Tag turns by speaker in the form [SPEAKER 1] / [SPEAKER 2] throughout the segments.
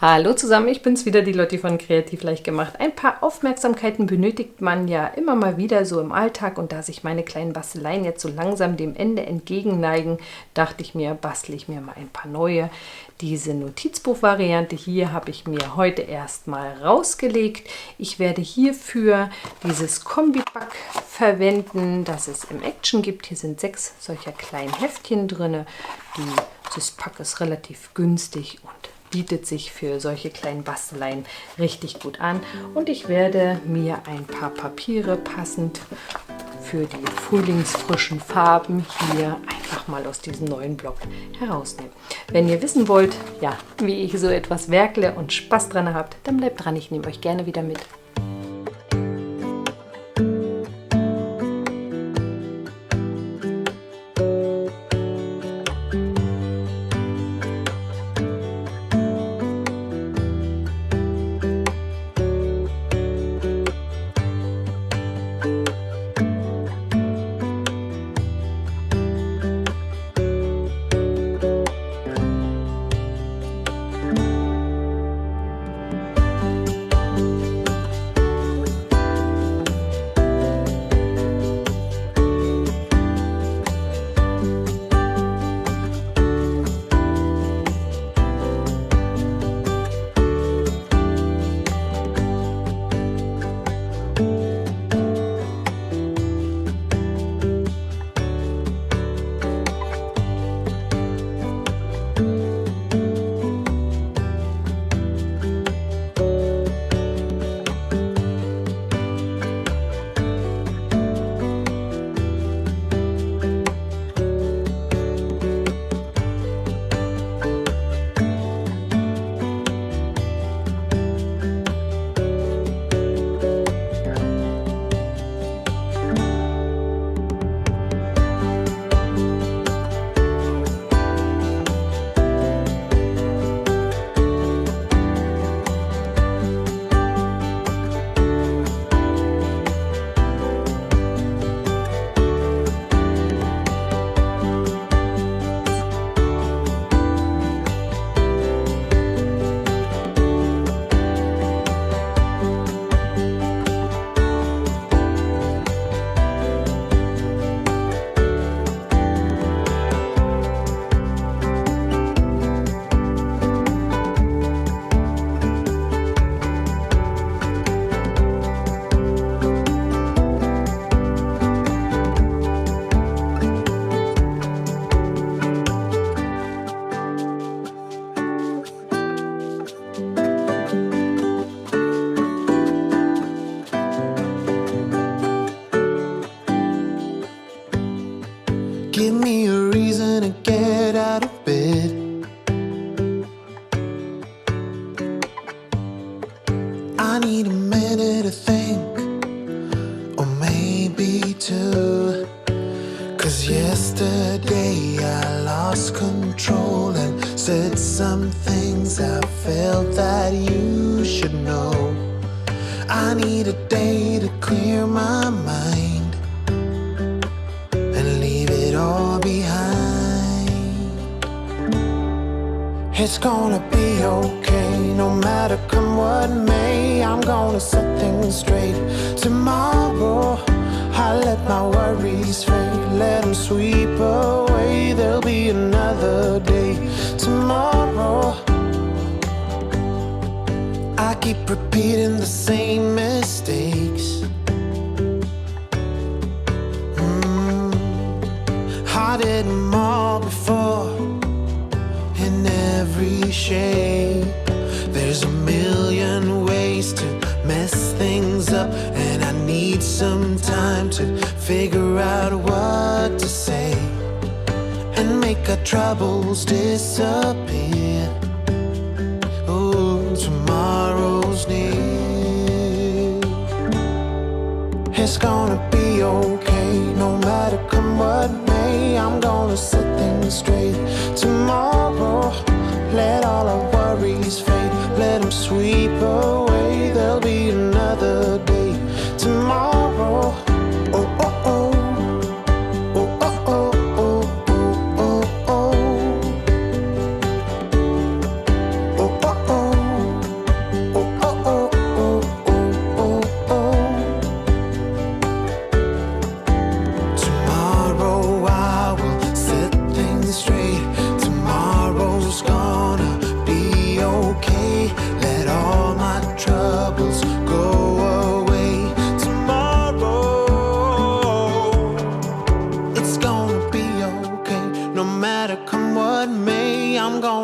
[SPEAKER 1] Hallo zusammen, ich bin's wieder, die Lotti von Kreativ leicht gemacht. Ein paar Aufmerksamkeiten benötigt man ja immer mal wieder so im Alltag, und da sich meine kleinen Basteleien jetzt so langsam dem Ende entgegenneigen, dachte ich mir, bastle ich mir mal ein paar neue. Diese Notizbuch-Variante hier habe ich mir heute erstmal rausgelegt. Ich werde hierfür dieses Kombipack verwenden, das es im Action gibt. Hier sind 6 solcher kleinen Heftchen drin. Dieses Pack ist relativ günstig und bietet sich für solche kleinen Basteleien richtig gut an. Und ich werde mir ein paar Papiere passend für die frühlingsfrischen Farben hier einfach mal aus diesem neuen Block herausnehmen. Wenn ihr wissen wollt, ja, wie ich so etwas werkle und Spaß dran habt, dann bleibt dran, ich nehme euch gerne wieder mit.
[SPEAKER 2] Give me a reason to get out of bed. I need a minute to think, or maybe two. 'Cause yesterday I lost control and said some things I felt that you should know. I need a day to clear my mind and leave it all behind. It's gonna be okay, no matter come what may. I'm gonna set things straight. Tomorrow I let my worries fade, let them sweep away. There'll be another day tomorrow. I keep repeating the same mistakes. I did them all before, in every shape. There's a million ways to mess things up, and I need some time to figure out what to say and make our troubles disappear. Oh, tomorrow's near. It's gonna be okay, no matter come what may. I'm gonna set things straight. Tomorrow, let all our worries fade, let them sweep away. There'll be another day tomorrow. Oh, oh, oh. Oh, oh, oh, oh, oh, oh, oh. Oh, oh, oh.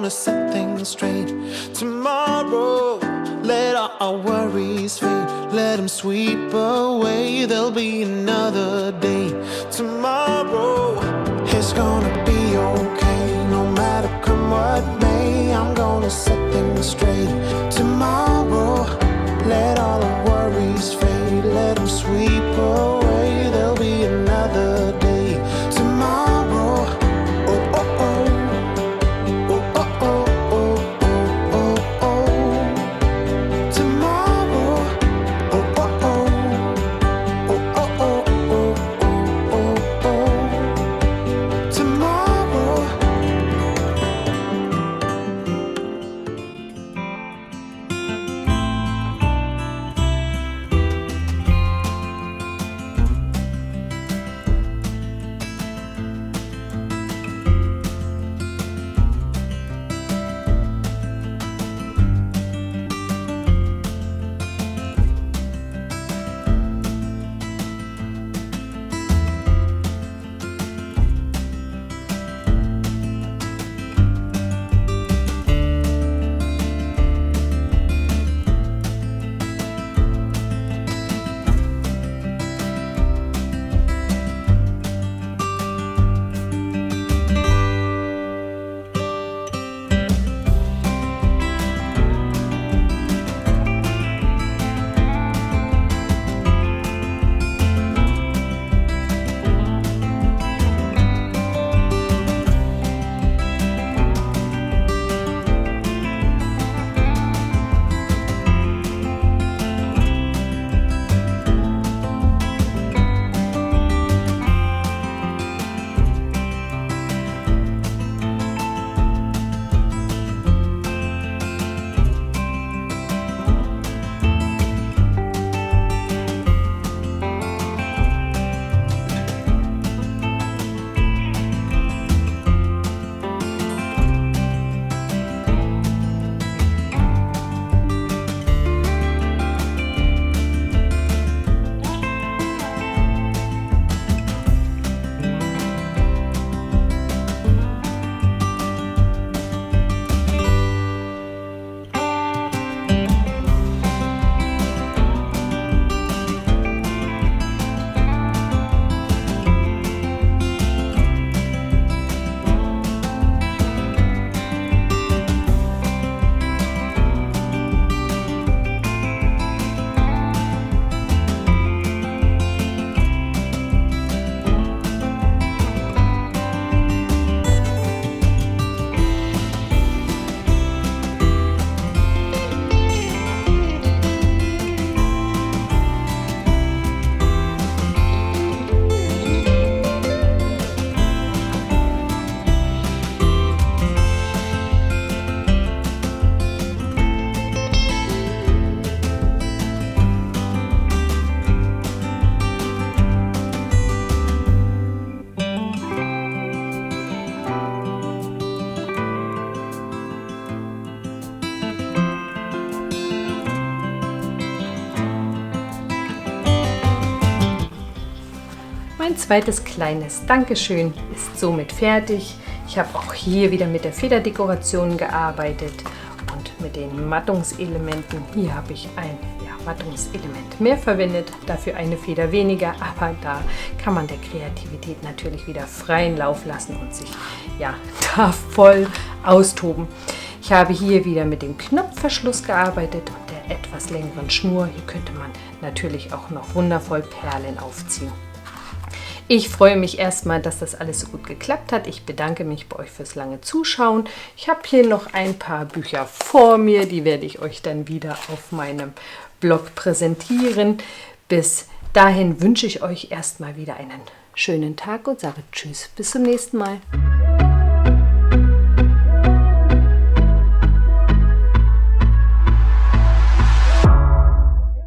[SPEAKER 2] gonna set things straight. Tomorrow, let our worries fade. Let them sweep away. There'll be another day. Tomorrow, it's gonna be okay. No matter come what may, I'm gonna set things straight. Tomorrow, let all the worries fade. Let them sweep away. There'll be another day. Tomorrow, oh, oh, oh.
[SPEAKER 1] Mein zweites kleines Dankeschön ist somit fertig. Ich habe auch hier wieder mit der Federdekoration gearbeitet und mit den Mattungselementen. Hier habe ich ein Mattungselement mehr verwendet, dafür eine Feder weniger, aber da kann man der Kreativität natürlich wieder freien Lauf lassen und sich da voll austoben. Ich habe hier wieder mit dem Knopfverschluss gearbeitet und der etwas längeren Schnur. Hier könnte man natürlich auch noch wundervoll Perlen aufziehen. Ich freue mich erstmal, dass das alles so gut geklappt hat. Ich bedanke mich bei euch fürs lange Zuschauen. Ich habe hier noch ein paar Bücher vor mir, die werde ich euch dann wieder auf meinem Blog präsentieren. Bis dahin wünsche ich euch erstmal wieder einen schönen Tag und sage Tschüss, bis zum nächsten Mal.